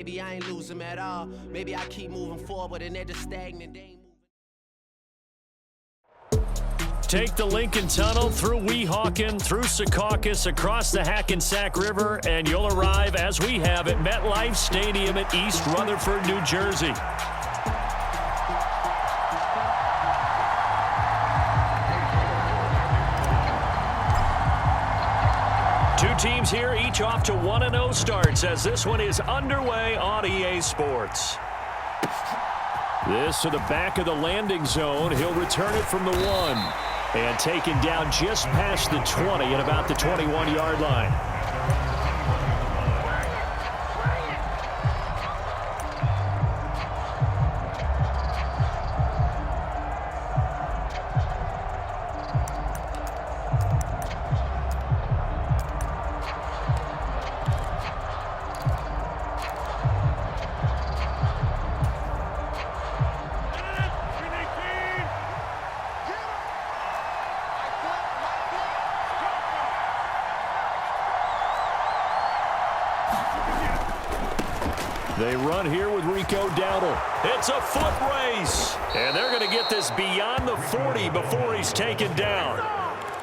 Maybe I ain't lose them at all. Maybe I keep moving forward and they're just stagnant. They ain't moving. Take the Lincoln Tunnel through Weehawken, through Secaucus, across the Hackensack River, and you'll arrive, as we have, at MetLife Stadium at East Rutherford, New Jersey. Two teams here, each off to 1-0 starts as this one is underway on EA Sports. This to the back of the landing zone. He'll return it from the 1. And taken down just past the 20 at about the 21-yard line. They run here with Rico Dowdle. It's a foot race. And they're going to get this beyond the 40 before he's taken down.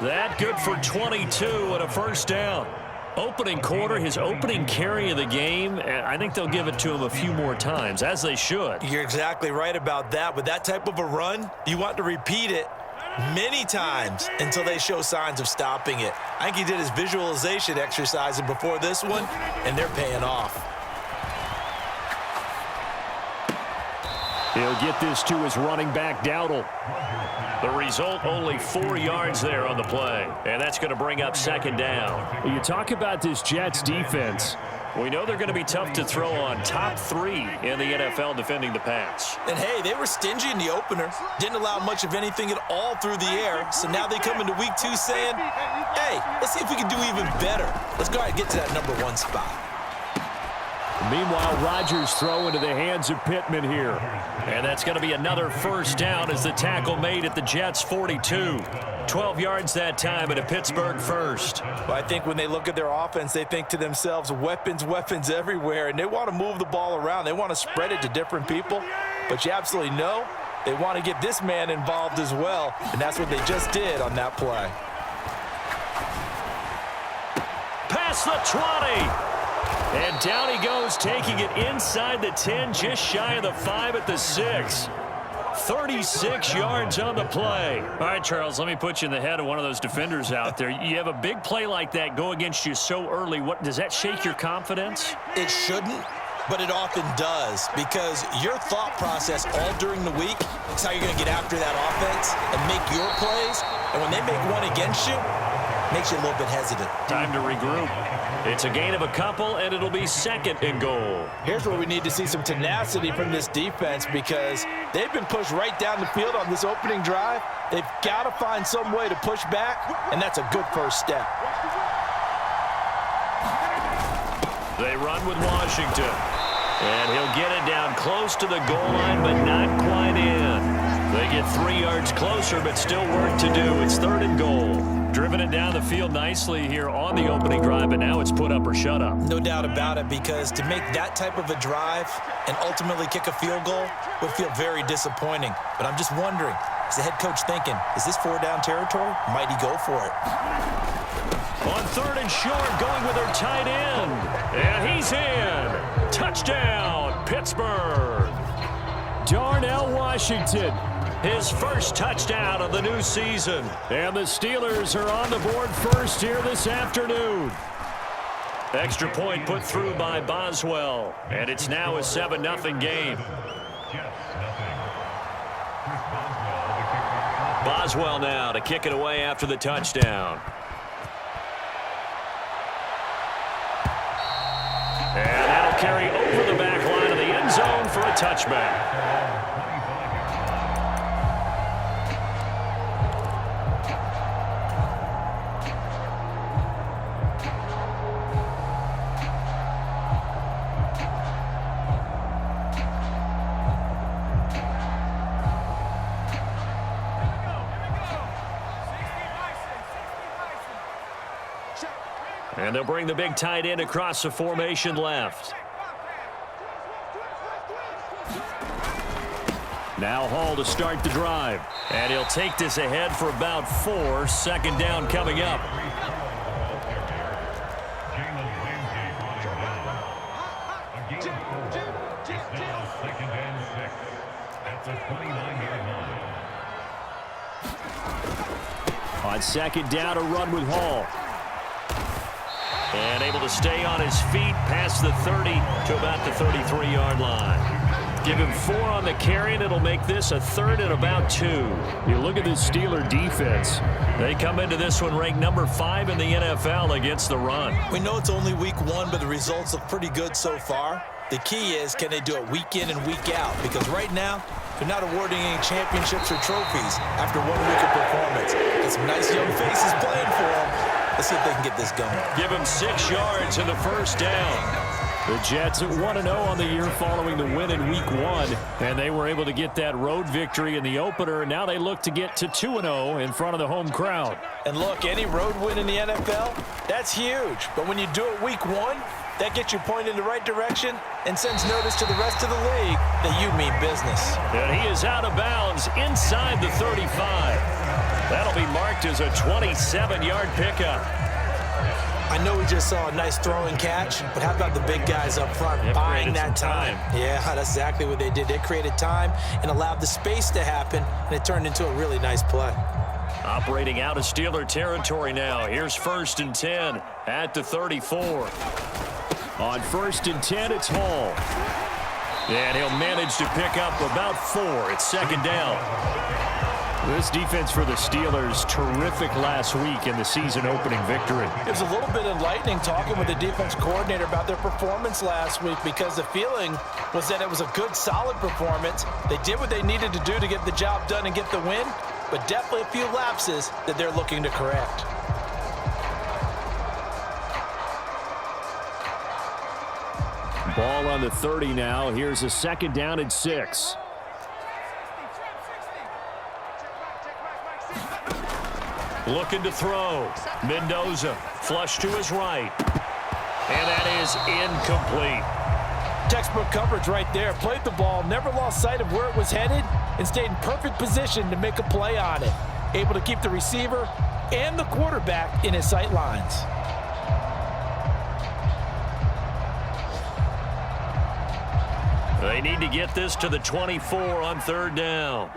That good for 22 and a first down. Opening quarter, his opening carry of the game, and I think they'll give it to him a few more times, as they should. You're exactly right about that. With that type of a run, you want to repeat it many times until they show signs of stopping it. I think he did his visualization exercises before this one, and they're paying off. He'll get this to his running back, Dowdle. The result, only 4 yards there on the play. And that's going to bring up second down. You talk about this Jets defense. We know they're going to be tough to throw on. Top 3 in the NFL defending the pass. And, hey, they were stingy in the opener. Didn't allow much of anything at all through the air. So now they come into week 2 saying, hey, let's see if we can do even better. Let's go ahead and get to that number 1 spot. Meanwhile, Rodgers throw into the hands of Pittman here. And that's going to be another first down as the tackle made at the Jets' 42. 12 yards that time at a Pittsburgh first. Well, I think when they look at their offense, they think to themselves, weapons, weapons everywhere. And they want to move the ball around. They want to spread it to different people. But you absolutely know they want to get this man involved as well. And that's what they just did on that play. Past the 20. And down he goes, taking it inside the 10, just shy of the 5 at the 6. 36 yards on the play. All right, Charles, let me put you in the head of one of those defenders out there. You have a big play like that go against you so early. What does that shake your confidence? It shouldn't, but it often does, because your thought process all during the week is how you're going to get after that offense and make your plays. And when they make one against you, it makes you a little bit hesitant. Time to regroup. It's a gain of a couple, and it'll be second and goal. Here's where we need to see some tenacity from this defense, because they've been pushed right down the field on this opening drive. They've got to find some way to push back, and that's a good first step. They run with Washington. And he'll get it down close to the goal line, but not quite in. They get 3 yards closer, but still work to do. It's third and goal. Driven it down the field nicely here on the opening drive, but now it's put up or shut up. No doubt about it, because to make that type of a drive and ultimately kick a field goal would feel very disappointing. But I'm just wondering, is the head coach thinking, is this 4-down territory? Might he go for it? On third and short, going with their tight end. And he's in. Touchdown, Pittsburgh. Darnell Washington. His first touchdown of the new season. And the Steelers are on the board first here this afternoon. Extra point put through by Boswell. And it's now a 7-0 game. Boswell now to kick it away after the touchdown. And that'll carry over the back line of the end zone for a touchback. And they'll bring the big tight end across the formation left. Now Hall to start the drive. And he'll take this ahead for about 4. Second down coming up. On second down, a run with Hall. And able to stay on his feet past the 30 to about the 33-yard line. Give him 4 on the carry, and it'll make this a 3rd and about 2. You look at this Steeler defense. They come into this one ranked number 5 in the NFL against the run. We know it's only week 1, but the results look pretty good so far. The key is, can they do it week in and week out? Because right now, they're not awarding any championships or trophies after 1 week of performance. Got some nice young faces playing for them. Let's see if they can get this going. Give him 6 yards in the first down. The Jets at 1-0 on the year following the win in week 1. And they were able to get that road victory in the opener. And now they look to get to 2-0 in front of the home crowd. And look, any road win in the NFL, that's huge. But when you do it week 1, that gets you pointed in the right direction and sends notice to the rest of the league that you mean business. And he is out of bounds inside the 35. That'll be marked as a 27-yard pickup. I know we just saw a nice throw and catch, but how about the big guys up front buying that time? Yeah, that's exactly what they did. They created time and allowed the space to happen, and it turned into a really nice play. Operating out of Steeler territory now. Here's 1st and 10 at the 34. On 1st and 10, it's Hall. And he'll manage to pick up about 4. It's 2nd down. This defense for the Steelers, terrific last week in the season-opening victory. It was a little bit enlightening talking with the defense coordinator about their performance last week because the feeling was that it was a good, solid performance. They did what they needed to do to get the job done and get the win, but definitely a few lapses that they're looking to correct. Ball on the 30 now. Here's a 2nd down and 6. Looking to throw. Mendoza, flush to his right. And that is incomplete. Textbook coverage right there. Played the ball, never lost sight of where it was headed, and stayed in perfect position to make a play on it. Able to keep the receiver and the quarterback in his sight lines. They need to get this to the 24 on 3rd down.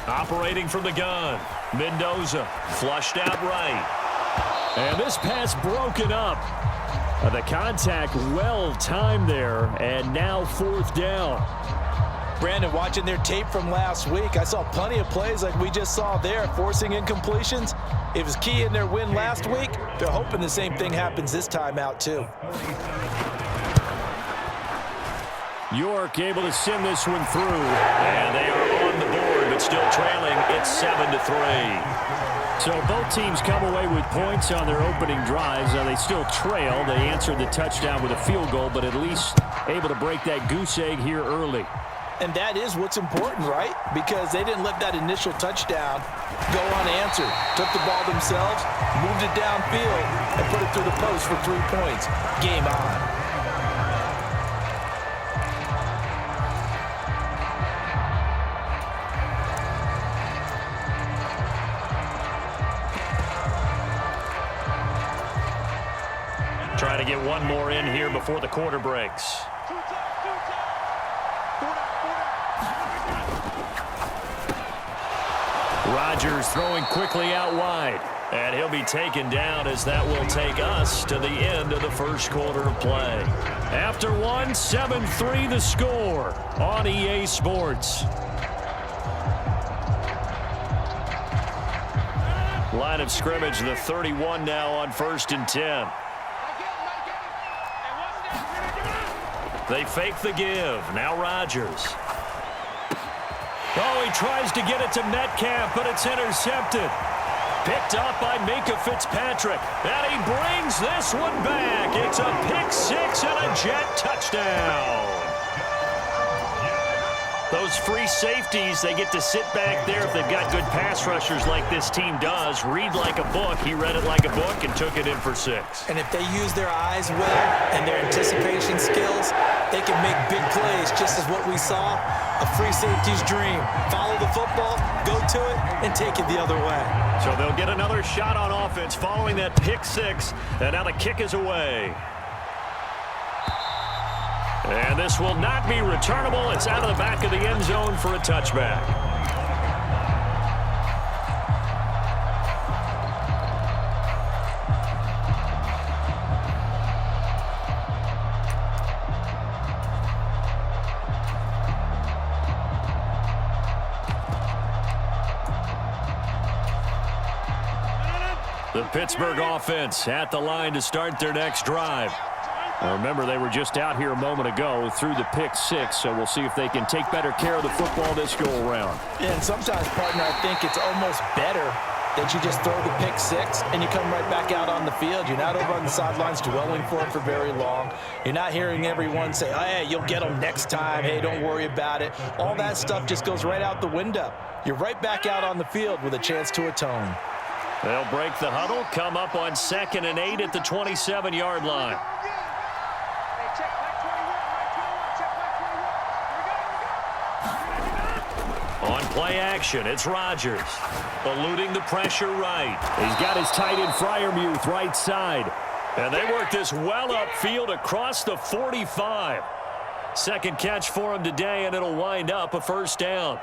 Operating from the gun. Mendoza flushed out right. And this pass broken up. The contact well timed there, and now 4th down. Brandon, watching their tape from last week, I saw plenty of plays like we just saw there, forcing incompletions. It was key in their win last week. They're hoping the same thing happens this time out, too. York able to send this one through, and they are on the board, but still trailing. It's 7-3. So both teams come away with points on their opening drives. They still trail. They answered the touchdown with a field goal, but at least able to break that goose egg here early. And that is what's important, right? Because they didn't let that initial touchdown go unanswered. Took the ball themselves, moved it downfield, and put it through the post for 3 points. Game on. Trying to get one more in here before the quarter breaks. Rodgers throwing quickly out wide. And he'll be taken down as that will take us to the end of the first quarter of play. After one, 7-3 the score on EA Sports. Line of scrimmage, the 31 now on 1st and 10. They fake the give. Now Rodgers. Oh, he tries to get it to Metcalf, but it's intercepted. Picked up by Minka Fitzpatrick. And he brings this one back. It's a pick six and a Jet touchdown. Those free safeties, they get to sit back there if they've got good pass rushers like this team does. Read like a book. He read it like a book and took it in for 6. And if they use their eyes well and their anticipation skills, they can make big plays, just as what we saw, a free safety's dream. Follow the football, go to it, and take it the other way. So they'll get another shot on offense following that pick 6, and now the kick is away. And this will not be returnable. It's out of the back of the end zone for a touchback. The Pittsburgh offense at the line to start their next drive. Now remember, they were just out here a moment ago through the pick 6, so we'll see if they can take better care of the football this go-around. Yeah, and sometimes, partner, I think it's almost better that you just throw the pick 6 and you come right back out on the field. You're not over on the sidelines dwelling for it for very long. You're not hearing everyone say, oh, hey, you'll get them next time. Hey, don't worry about it. All that stuff just goes right out the window. You're right back out on the field with a chance to atone. They'll break the huddle, come up on 2nd and 8 at the 27-yard line. On play action, it's Rodgers. Eluding the pressure right. He's got his tight end Freiermuth right side. And they work this well upfield across the 45. Second catch for him today, and it'll wind up a first down.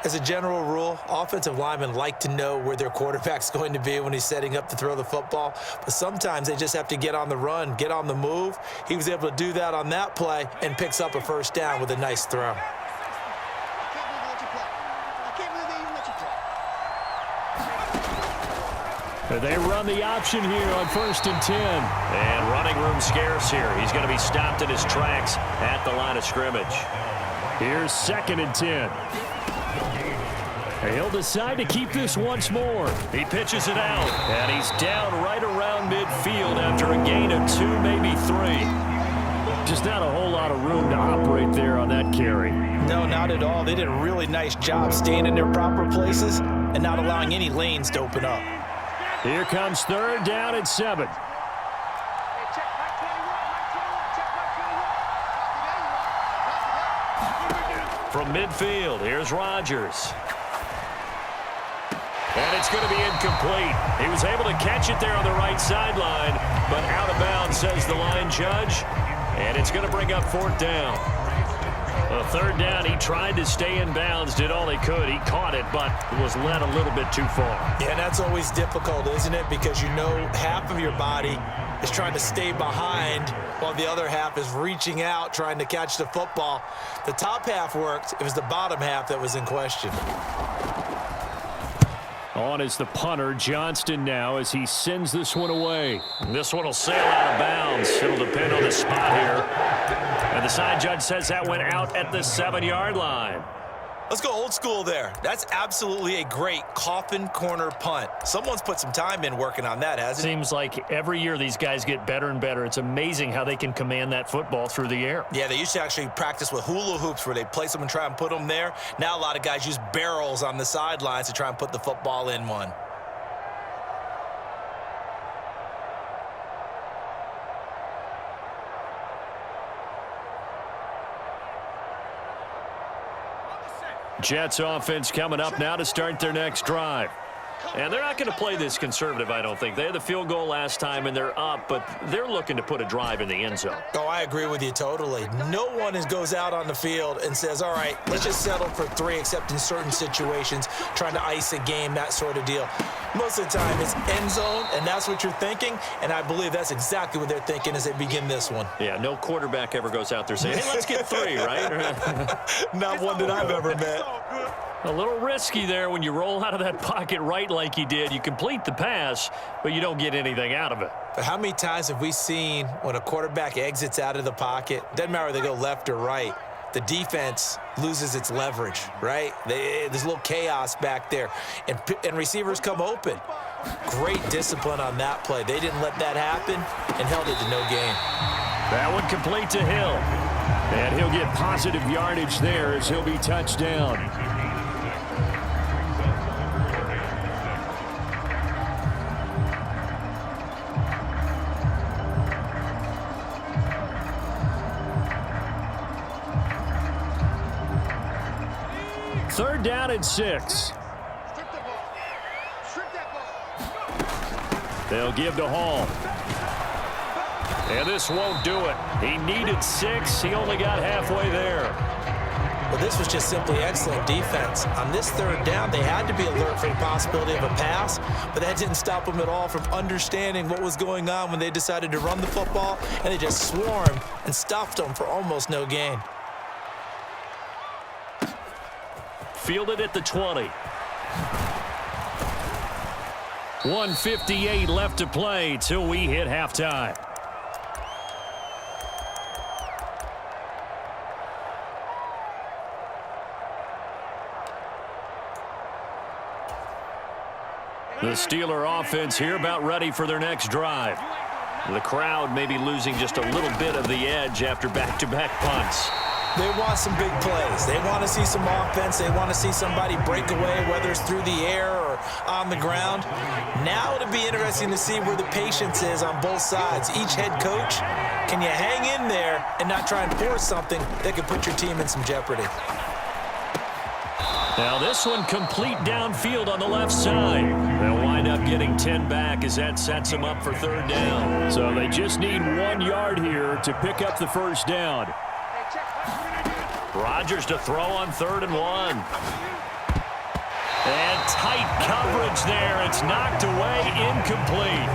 As a general rule, offensive linemen like to know where their quarterback's going to be when he's setting up to throw the football. But sometimes they just have to get on the run, get on the move. He was able to do that on that play and picks up a first down with a nice throw. They run the option here on 1st and 10. And running room scarce here. He's going to be stopped in his tracks at the line of scrimmage. Here's 2nd and 10. He'll decide to keep this once more. He pitches it out, and he's down right around midfield after a gain of 2, maybe 3. Just not a whole lot of room to operate there on that carry. No, not at all. They did a really nice job staying in their proper places and not allowing any lanes to open up. Here comes 3rd down and 7. From midfield, here's Rodgers. And it's going to be incomplete. He was able to catch it there on the right sideline, but out of bounds, says the line judge. And it's going to bring up 4th down. 3rd down, he tried to stay in bounds, did all he could. He caught it, but was led a little bit too far. Yeah, and that's always difficult, isn't it? Because you know half of your body is trying to stay behind while the other half is reaching out, trying to catch the football. The top half worked. It was the bottom half that was in question. On is the punter, Johnston now, as he sends this one away. This one will sail out of bounds. It'll depend on the spot here. And the side judge says that went out at the 7-yard line. Let's go old school there. That's absolutely a great coffin corner punt. Someone's put some time in working on that, hasn't it? Seems like every year these guys get better and better. It's amazing how they can command that football through the air. Yeah, they used to actually practice with hula hoops where they place them and try and put them there. Now a lot of guys use barrels on the sidelines to try and put the football in one. Jets offense coming up now to start their next drive. And they're not going to play this conservative, I don't think. They had the field goal last time, and they're up, but they're looking to put a drive in the end zone. Oh, I agree with you totally. No one goes out on the field and says, all right, let's just settle for 3, except in certain situations, trying to ice a game, that sort of deal. Most of the time, it's end zone, and that's what you're thinking, and I believe that's exactly what they're thinking as they begin this one. Yeah, no quarterback ever goes out there saying, hey, let's get 3, right? Not one that I've ever met. A little risky there when you roll out of that pocket right like he did. You complete the pass, but you don't get anything out of it. But how many times have we seen when a quarterback exits out of the pocket, doesn't matter whether they go left or right, the defense loses its leverage, right? There's a little chaos back there, and receivers come open. Great discipline on that play. They didn't let that happen and held it to no gain. That one complete to Hill. And he'll get positive yardage there as he'll be touched down. Third down and 6. They'll give to Hall. And this won't do it. He needed 6. He only got halfway there. Well, this was just simply excellent defense. On this third down, they had to be alert for the possibility of a pass, but that didn't stop them at all from understanding what was going on when they decided to run the football, and they just swarmed and stuffed them for almost no gain. Fielded at the 20. 1:58 left to play till we hit halftime. The Steeler offense here about ready for their next drive. The crowd may be losing just a little bit of the edge after back-to-back punts. They want some big plays. They want to see some offense. They want to see somebody break away, whether it's through the air or on the ground. Now it'll be interesting to see where the patience is on both sides. Each head coach, can you hang in there and not try and force something that could put your team in some jeopardy? Now this one complete downfield on the left side. They'll wind up getting 10 back as that sets them up for third down. So they just need 1 yard here to pick up the first down. Rodgers to throw on 3rd and 1. And tight coverage there. It's knocked away, incomplete.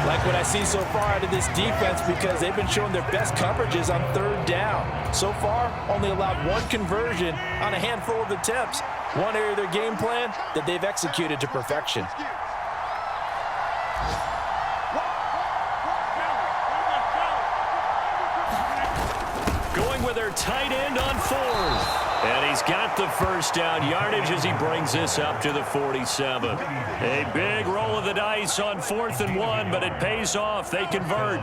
Like what I see so far out of this defense, because they've been showing their best coverages on 3rd down. So far, only allowed 1 conversion on a handful of attempts. One area of their game plan that they've executed to perfection. Going with their tight end on 4th. And he's got the first down yardage as he brings this up to the 47. A big roll of the dice on 4th and 1, but it pays off. They convert.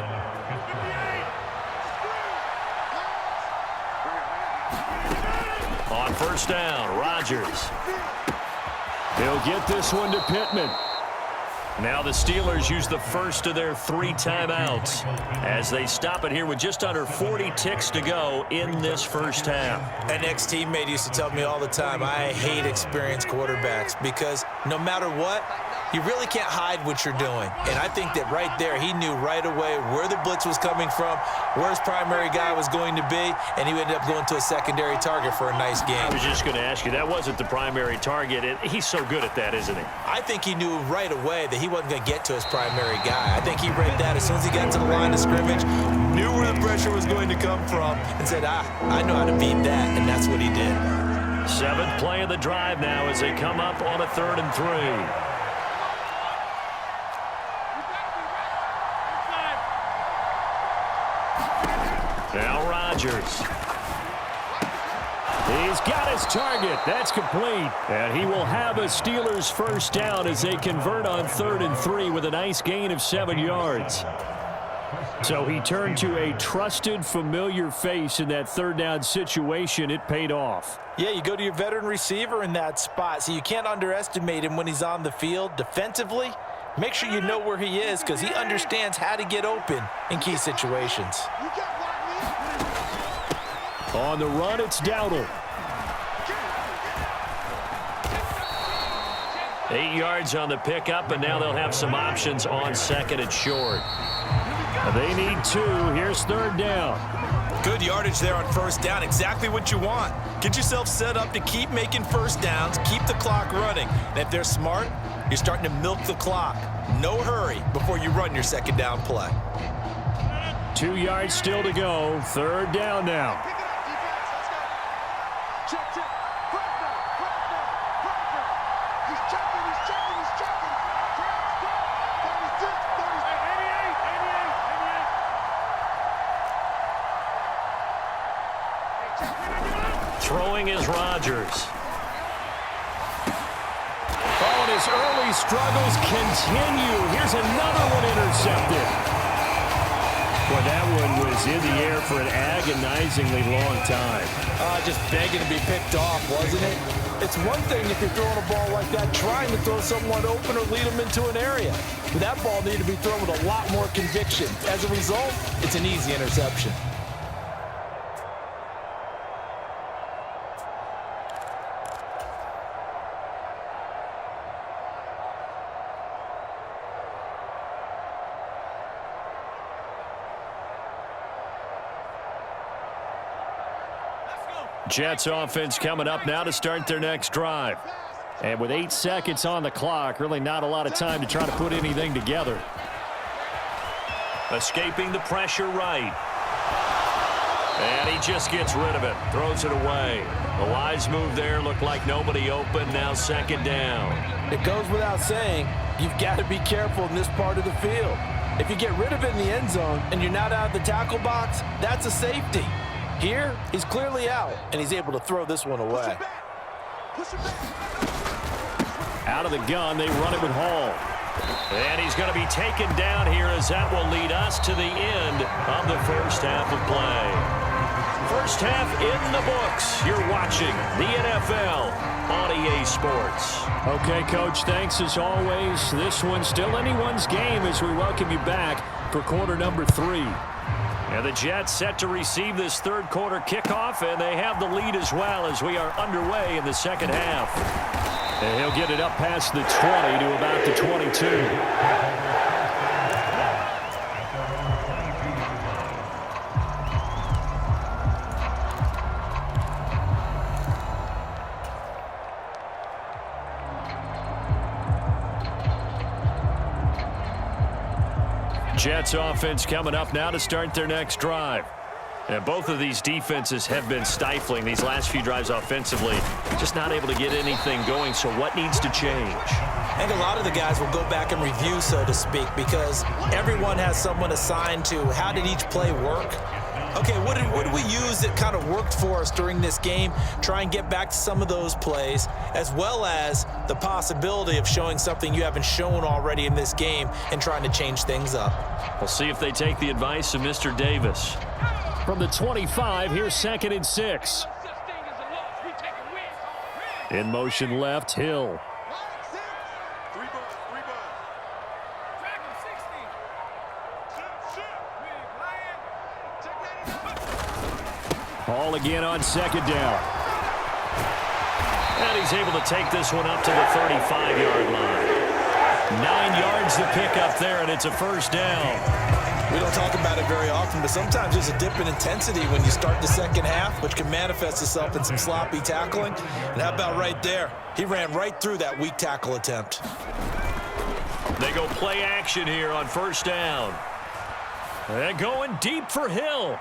On first down, Rodgers. He'll get this one to Pittman. Now the Steelers use the first of their 3 timeouts as they stop it here with just under 40 ticks to go in this first half. An ex-teammate used to tell me all the time, I hate experienced quarterbacks because no matter what, you really can't hide what you're doing. And I think that right there, he knew right away where the blitz was coming from, where his primary guy was going to be, and he ended up going to a secondary target for a nice game. I was just going to ask you, that wasn't the primary target. He's so good at that, isn't he? I think he knew right away that he wasn't going to get to his primary guy. I think he read that as soon as he got to the line of scrimmage, knew where the pressure was going to come from, and said, I know how to beat that, and that's what he did. 7th play of the drive now as they come up on a 3rd and 3. Now Rodgers. He's got his target. That's complete. And he will have a Steelers first down as they convert on 3rd and 3 with a nice gain of 7 yards. So he turned to a trusted, familiar face in that 3rd down situation. It paid off. Yeah, you go to your veteran receiver in that spot, so you can't underestimate him when he's on the field. Defensively, make sure you know where he is because he understands how to get open in key situations. On the run, it's Dowdle. 8 yards on the pickup, and now they'll have some options on 2nd and short. They need 2. Here's 3rd down. Good yardage there on 1st down. Exactly what you want. Get yourself set up to keep making first downs, keep the clock running. And if they're smart, you're starting to milk the clock. No hurry before you run your 2nd down play. 2 yards still to go. 3rd down now. Throwing is Rodgers. Oh, and his early struggles continue. Here's another one intercepted. Well, that one was in the air for an agonizingly long time. Just begging to be picked off, wasn't it? It's one thing if you're throwing a ball like that, trying to throw someone open or lead them into an area. But that ball needed to be thrown with a lot more conviction. As a result, it's an easy interception. Jets offense coming up now to start their next drive. And with 8 seconds on the clock, really not a lot of time to try to put anything together. Escaping the pressure right. And he just gets rid of it. Throws it away. A wise move there. Looked like nobody open. Now second down. It goes without saying, you've got to be careful in this part of the field. If you get rid of it in the end zone and you're not out of the tackle box, that's a safety. Here, he's clearly out, and he's able to throw this one away. Out of the gun, they run it with Hall. And he's going to be taken down here as that will lead us to the end of the first half of play. First half in the books. You're watching the NFL on EA Sports. Okay, Coach, thanks as always. This one's still anyone's game as we welcome you back for quarter number 3. And the Jets set to receive this third quarter kickoff, and they have the lead as well as we are underway in the second half. And he'll get it up past the 20 to about the 22. Jets offense coming up now to start their next drive. And both of these defenses have been stifling these last few drives offensively. Just not able to get anything going, so what needs to change? I think a lot of the guys will go back and review, so to speak, because everyone has someone assigned to how did each play work. Okay, what did we use that kind of worked for us during this game? Try and get back to some of those plays, as well as the possibility of showing something you haven't shown already in this game and trying to change things up. We'll see if they take the advice of Mr. Davis. From the 25, here's 2nd and 6. In motion left, Hill. Hall again on second down. And he's able to take this one up to the 35-yard line. 9 yards to pick up there, and it's a first down. We don't talk about it very often, but sometimes there's a dip in intensity when you start the second half, which can manifest itself in some sloppy tackling. And how about right there? He ran right through that weak tackle attempt. They go play action here on first down. And going deep for Hill.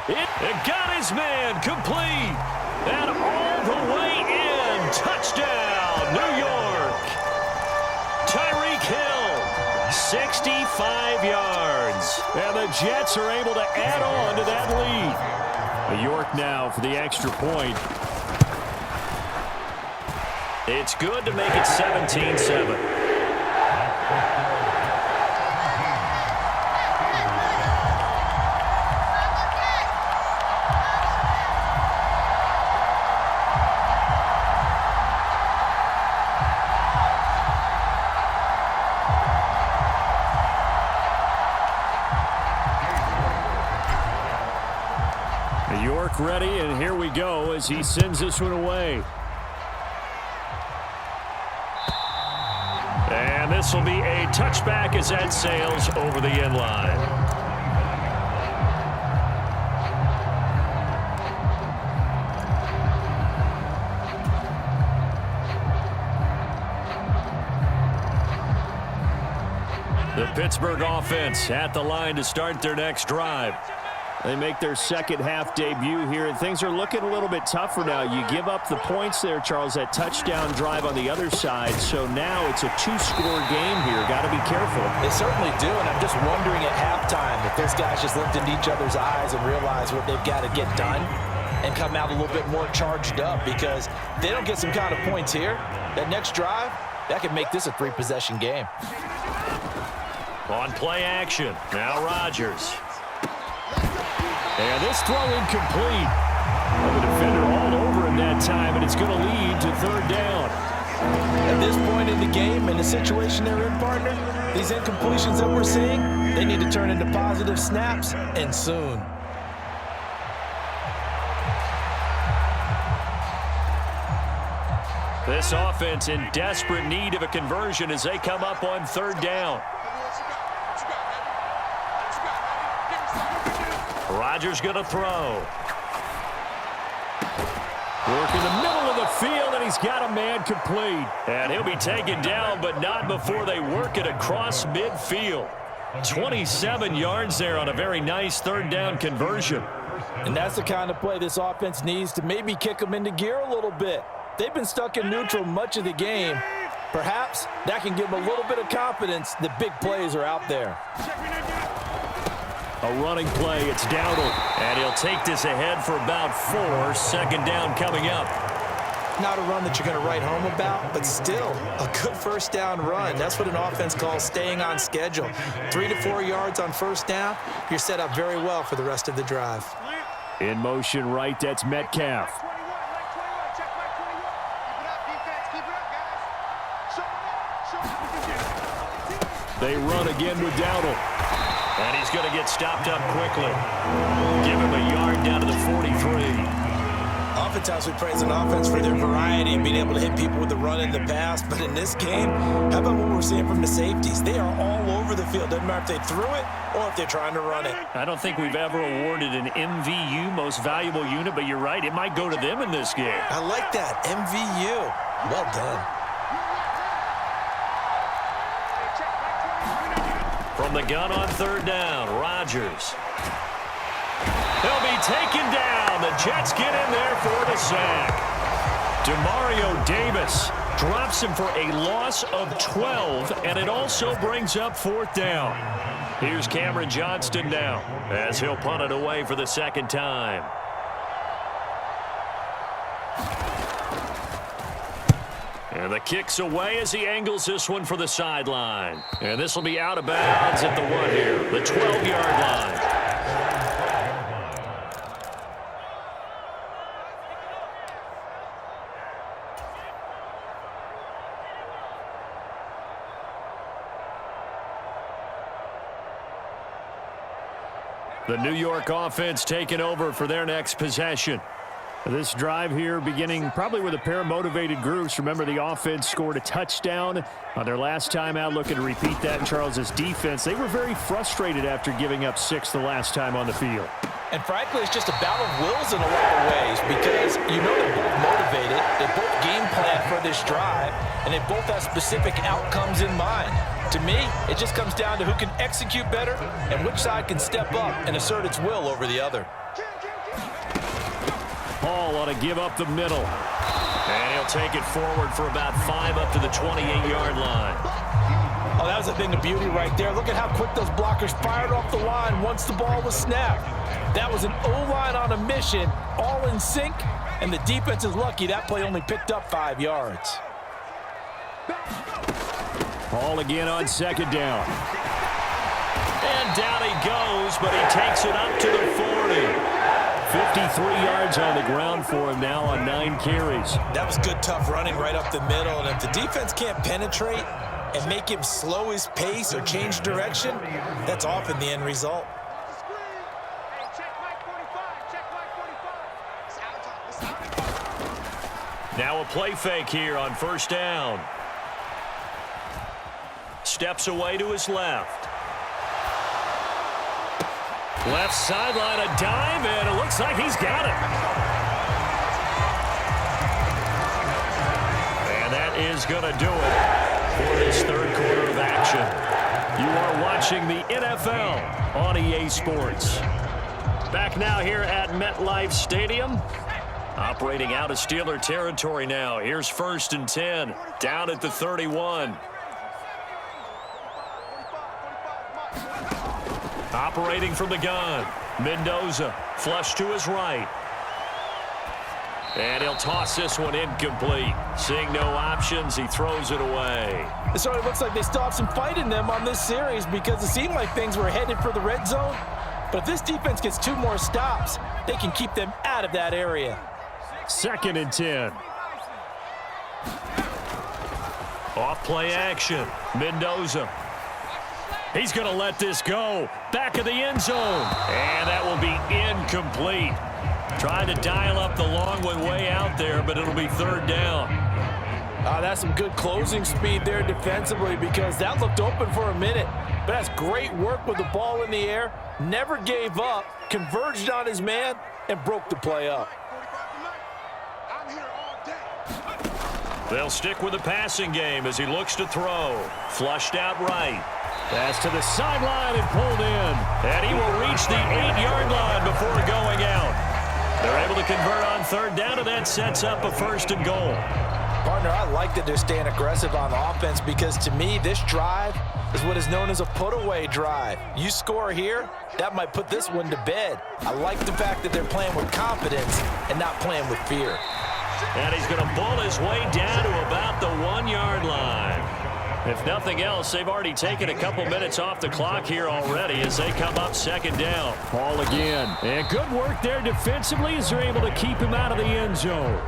It got his man complete. And all the way in. Touchdown, New York. Tyreek Hill, 65 yards. And the Jets are able to add on to that lead. New York now for the extra point. It's good to make it 17-7. Ready, and here we go as he sends this one away. And this will be a touchback as that sails over the end line. The Pittsburgh offense at the line to start their next drive. They make their second half debut here, and things are looking a little bit tougher now. You give up the points there, Charles, that touchdown drive on the other side. So now it's a 2-score game here. Got to be careful. They certainly do, and I'm just wondering at halftime if those guys just looked into each other's eyes and realized what they've got to get done and come out a little bit more charged up, because if they don't get some kind of points here, that next drive, that could make this a 3-possession game. On play action, now Rodgers. And this throw incomplete. Well, the defender all over him that time, and it's going to lead to third down. At this point in the game, in the situation they're in, partner, these incompletions that we're seeing, they need to turn into positive snaps, and soon. This offense in desperate need of a conversion as they come up on third down. Rodgers going to throw. Work in the middle of the field, and he's got a man complete. And he'll be taken down, but not before they work it across midfield. 27 yards there on a very nice third down conversion. And that's the kind of play this offense needs to maybe kick them into gear a little bit. They've been stuck in neutral much of the game. Perhaps that can give them a little bit of confidence that big plays are out there. A running play, it's Dowdle. And he'll take this ahead for about 4. Second down coming up. Not a run that you're going to write home about, but still a good first down run. That's what an offense calls staying on schedule. 3 to 4 yards on first down, you're set up very well for the rest of the drive. In motion right, that's Metcalf. They run again with Dowdle. And he's going to get stopped up quickly. Give him a yard down to the 43. Oftentimes we praise an offense for their variety and being able to hit people with the run and the pass. But in this game, how about what we're seeing from the safeties? They are all over the field. Doesn't matter if they threw it or if they're trying to run it. I don't think we've ever awarded an MVU, most valuable unit, but you're right. It might go to them in this game. I like that. MVU. Well done. From the gun on third down, Rodgers. He'll be taken down. The Jets get in there for the sack. Demario Davis drops him for a loss of 12, and it also brings up fourth down. Here's Cameron Johnston now as he'll punt it away for the second time. And the kick's away as he angles this one for the sideline. And this will be out of bounds at the 1 here, the 12-yard line. The New York offense taking over for their next possession. This drive here beginning probably with a pair of motivated groups. Remember, the offense scored a touchdown on their last time out. Looking to repeat that in Charles's defense. They were very frustrated after giving up 6 the last time on the field. And frankly, it's just a battle of wills in a lot of ways because you know they're both motivated. They both game plan for this drive, and they both have specific outcomes in mind. To me, it just comes down to who can execute better and which side can step up and assert its will over the other. Hall ought to give up the middle. And he'll take it forward for about 5 up to the 28-yard line. Oh, that was a thing of beauty right there. Look at how quick those blockers fired off the line once the ball was snapped. That was an O-line on a mission, all in sync, and the defense is lucky that play only picked up 5 yards. Hall again on second down. And down he goes, but he takes it up to the 40. 53 yards on the ground for him now on 9 carries. That was good, tough running right up the middle. And if the defense can't penetrate and make him slow his pace or change direction, that's often the end result. Now a play fake here on first down. Steps away to his left. Left sideline, a dive, and it looks like he's got it. And that is going to do it for this third quarter of action. You are watching the NFL on EA Sports. Back now here at MetLife Stadium. Operating out of Steeler territory now. Here's 1st and 10, down at the 31. Operating from the gun, Mendoza, flush to his right. And he'll toss this one incomplete. Seeing no options, he throws it away. It certainly looks like they still have some fight in them on this series because it seemed like things were headed for the red zone. But if this defense gets 2 more stops, they can keep them out of that area. 2nd and 10. Off play action. Mendoza. He's going to let this go. Back of the end zone. And that will be incomplete. Trying to dial up the long one way out there, but it'll be 3rd down. That's some good closing speed there defensively, because that looked open for a minute. But that's great work with the ball in the air. Never gave up, converged on his man, and broke the play up. They'll stick with the passing game as he looks to throw. Flushed out right. Pass to the sideline and pulled in. And he will reach the 8-yard line before going out. They're able to convert on 3rd down, and that sets up a 1st and goal. Partner, I like that they're staying aggressive on offense, because to me, this drive is what is known as a put-away drive. You score here, that might put this one to bed. I like the fact that they're playing with confidence and not playing with fear. And he's going to bull his way down to about the 1-yard line. If nothing else, they've already taken a couple minutes off the clock here already as they come up 2nd down. Ball again. And good work there defensively as they're able to keep him out of the end zone.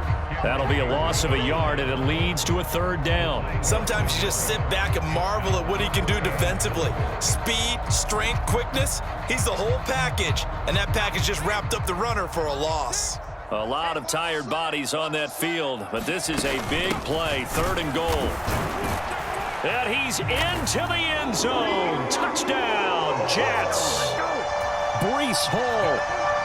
That'll be a loss of a yard, and it leads to a 3rd down. Sometimes you just sit back and marvel at what he can do defensively. Speed, strength, quickness, he's the whole package. And that package just wrapped up the runner for a loss. A lot of tired bodies on that field, but this is a big play, 3rd and goal. And he's into the end zone. Touchdown, Jets. Breece Hall,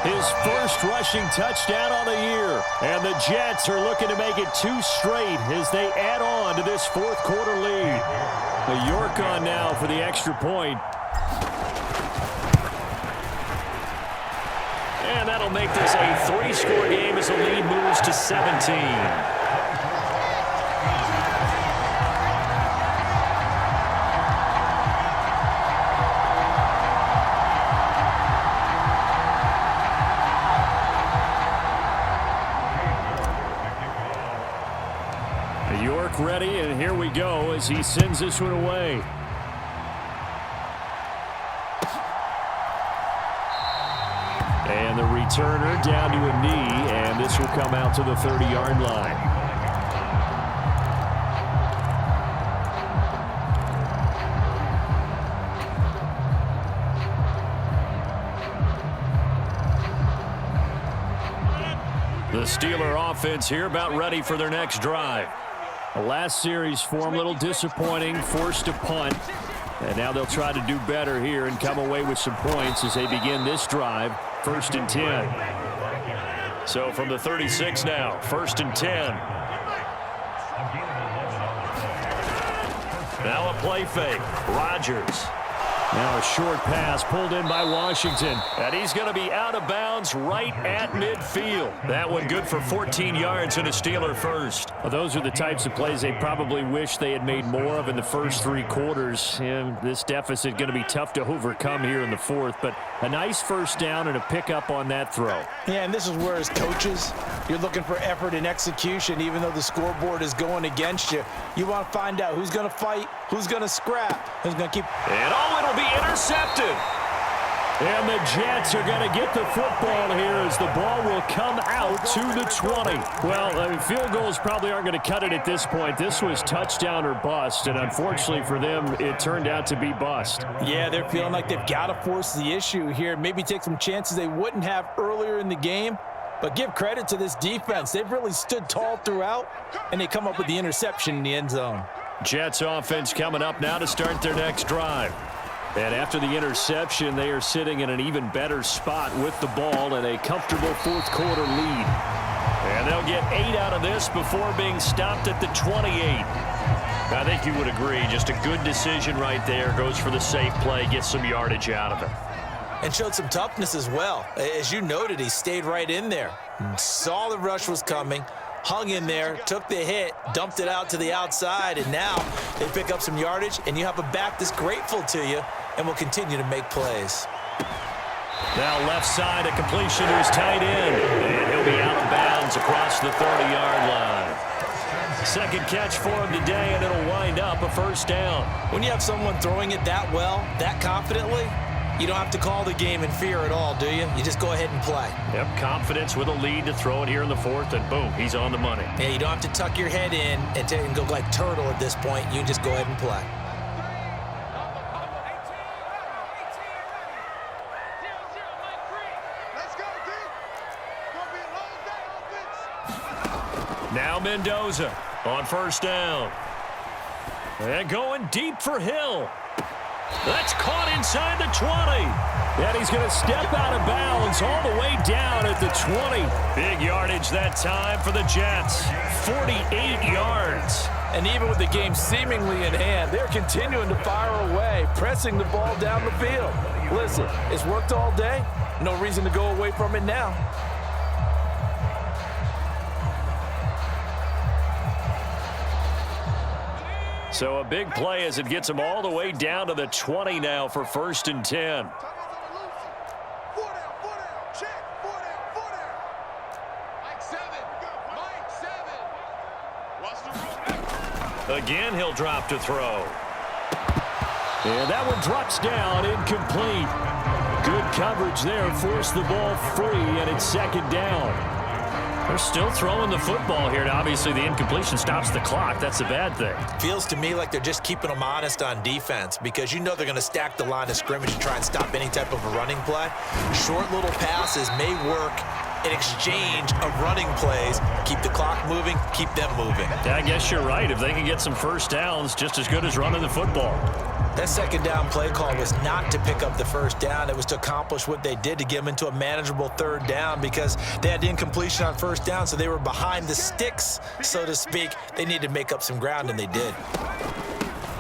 his first rushing touchdown on the year. And the Jets are looking to make it 2 straight as they add on to this 4th quarter lead. A York on now for the extra point. And that'll make this a 3-score game as the lead moves to 17. York ready, and here we go as he sends this one away. And the returner down to a knee, and this will come out to the 30-yard line. The Steeler offense here about ready for their next drive. The last series for them, a little disappointing, forced to punt. And now they'll try to do better here and come away with some points as they begin this drive, 1st and 10. So from the 36 now, 1st and 10. Now a play fake. Rodgers. Now a short pass pulled in by Washington. And he's going to be out of bounds right at midfield. That one good for 14 yards and a Steeler first. Well, those are the types of plays they probably wish they had made more of in the first 3 quarters. And this deficit going to be tough to overcome here in the 4th. But a nice 1st down and a pickup on that throw. Yeah, and this is where as coaches, you're looking for effort and execution. Even though the scoreboard is going against you, you want to find out who's going to fight, who's going to scrap, who's going to keep. And it'll be intercepted. And the Jets are going to get the football here as the ball will come out to the 20. Well, field goals probably aren't going to cut it at this point. This was touchdown or bust, and unfortunately for them, it turned out to be bust. Yeah, they're feeling like they've got to force the issue here. Maybe take some chances they wouldn't have earlier in the game. But give credit to this defense. They've really stood tall throughout, and they come up with the interception in the end zone. Jets offense coming up now to start their next drive. And after the interception, they are sitting in an even better spot with the ball and a comfortable 4th quarter lead. And they'll get 8 out of this before being stopped at the 28. I think you would agree, just a good decision right there. Goes for the safe play, gets some yardage out of it. And showed some toughness as well. As you noted, he stayed right in there. Saw the rush was coming, hung in there, took the hit, dumped it out to the outside, and now they pick up some yardage, and you have a back that's grateful to you and will continue to make plays. Now left side, a completion to his tight end, and he'll be out of bounds across the 30-yard line. 2nd catch for him today, and it'll wind up a 1st down. When you have someone throwing it that well, that confidently, You don't have to call the game in fear at all, do you? You just go ahead and play. Yep, confidence with a lead to throw it here in the fourth, and boom, he's on the money. Yeah, you don't have to tuck your head in and go like turtle at this point. You just go ahead and play. Now Mendoza on first down. And going deep for Hill. That's caught inside the 20. And he's going to step out of bounds all the way down at the 20. Big yardage that time for the Jets. 48 yards. And even with the game seemingly in hand, they're continuing to fire away, pressing the ball down the field. Listen, it's worked all day. No reason to go away from it now. So a big play as it gets them all the way down to the 20 now for 1st and 10. Again, he'll drop to throw. And that one drops down, incomplete. Good coverage there, forced the ball free, and it's 2nd down. They're still throwing the football here, and obviously the incompletion stops the clock. That's a bad thing. Feels to me like they're just keeping them honest on defense because you know they're going to stack the line of scrimmage and try and stop any type of a running play. Short little passes may work in exchange of running plays. Keep the clock moving, keep them moving. Yeah, I guess you're right. If they can get some first downs, just as good as running the football. That 2nd down play call was not to pick up the 1st down. It was to accomplish what they did to get them into a manageable 3rd down because they had the incompletion on 1st down, so they were behind the sticks, so to speak. They needed to make up some ground, and they did.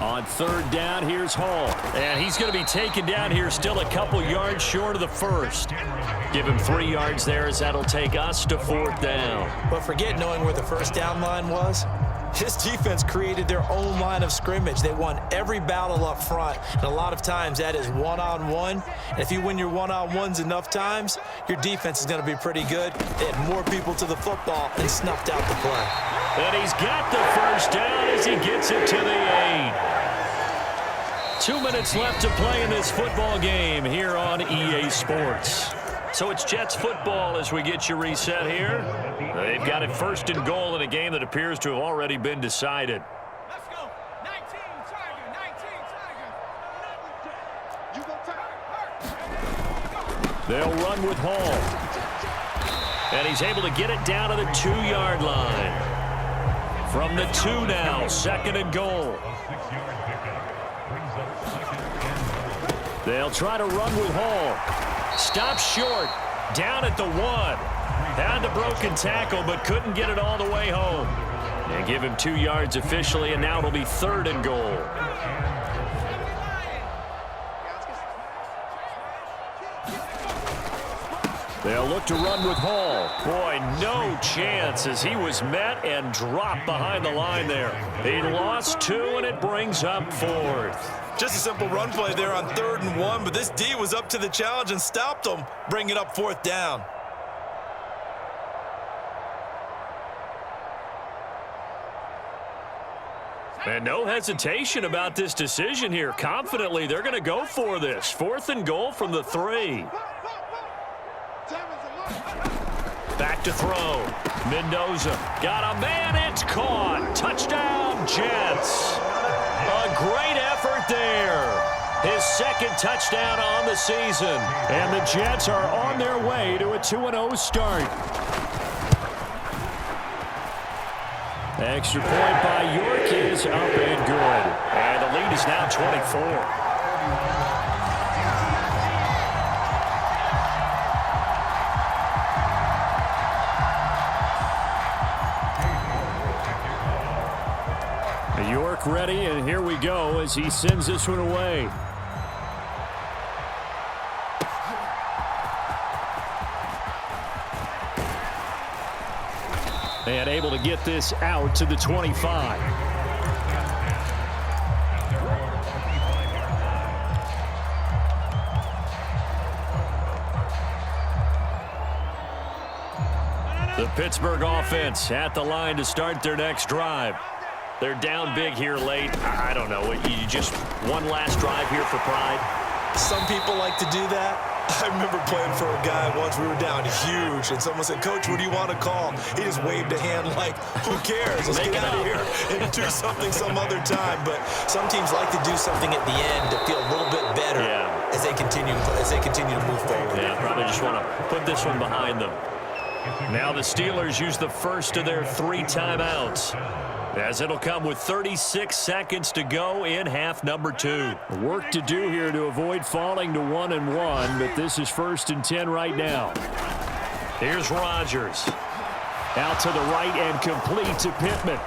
On 3rd down, here's Hall. And he's going to be taken down here still a couple yards short of the 1st. Give him 3 yards there as that'll take us to 4th down. But forget knowing where the 1st down line was. His defense created their own line of scrimmage. They won every battle up front, and a lot of times that is one-on-one. And if you win your one-on-ones enough times, your defense is going to be pretty good. They had more people to the football and snuffed out the play. And he's got the 1st down as he gets it to the 8. 2 minutes left to play in this football game here on EA Sports. So it's Jets football as we get you reset here. They've got it 1st and goal in a game that appears to have already been decided. Let's go. 19 Tiger, 19 Tiger. They'll run with Hall. And he's able to get it down to the 2-yard line. From the 2 now, 2nd and goal. They'll try to run with Hall. Stops short, down at the 1. Had the broken tackle, but couldn't get it all the way home. And give him 2 yards officially, and now it'll be 3rd and goal. They'll look to run with Hall. Boy, no chance as he was met and dropped behind the line there. He lost 2, and it brings up 4th. Just a simple run play there on 3rd and 1, but this D was up to the challenge and stopped them, bringing up 4th down. And no hesitation about this decision here. Confidently, they're going to go for this. 4th and goal from the 3. Back to throw. Mendoza got a man. It's caught. Touchdown, Jets. A great effort there. His 2nd touchdown on the season. And the Jets are on their way to a 2-0 start. Extra point by York is up and good. And the lead is now 24. York ready, and here we go as he sends this one away. And able to get this out to the 25. The Pittsburgh offense at the line to start their next drive. They're down big here late. I don't know. You just one last drive here for pride? Some people like to do that. I remember playing for a guy once. We were down huge, and someone said, "Coach, what do you want to call?" He just waved a hand like, who cares? Let's get out of here and do something some other time. But some teams like to do something at the end to feel a little bit better as they continue to move forward. Yeah, probably just want to put this one behind them. Now the Steelers use the first of their 3 timeouts, as it'll come with 36 seconds to go in half number 2. Work to do here to avoid falling to 1-1, but this is 1st and 10 right now. Here's Rodgers. Out to the right and complete to Pittman.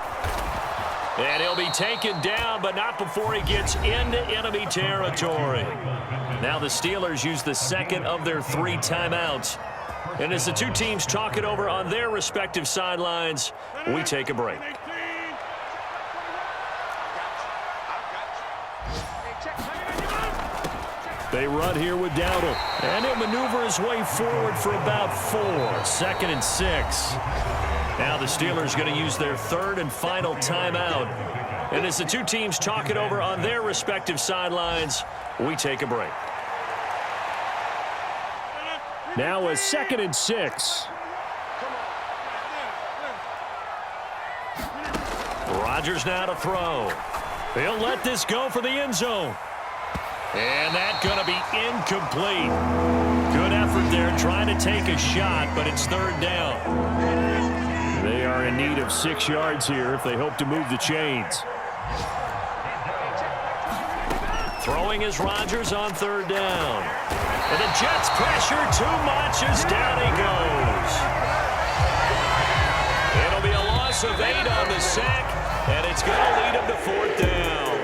And he'll be taken down, but not before he gets into enemy territory. Now the Steelers use the second of their 3 timeouts. And as the two teams talk it over on their respective sidelines, we take a break. They run here with Dowdle. And he'll maneuver his way forward for about 4. 2nd and 6. Now the Steelers going to use their 3rd and final timeout. And as the two teams talk it over on their respective sidelines, we take a break. Now a 2nd and 6. Rodgers now to throw. He'll let this go for the end zone. And that's going to be incomplete. Good effort there trying to take a shot, but it's 3rd down. They are in need of 6 yards here if they hope to move the chains. Throwing is Rodgers on 3rd down. And the Jets pressure too much as down he goes. It'll be a loss of 8 on the sack, and it's going to lead him to 4th down.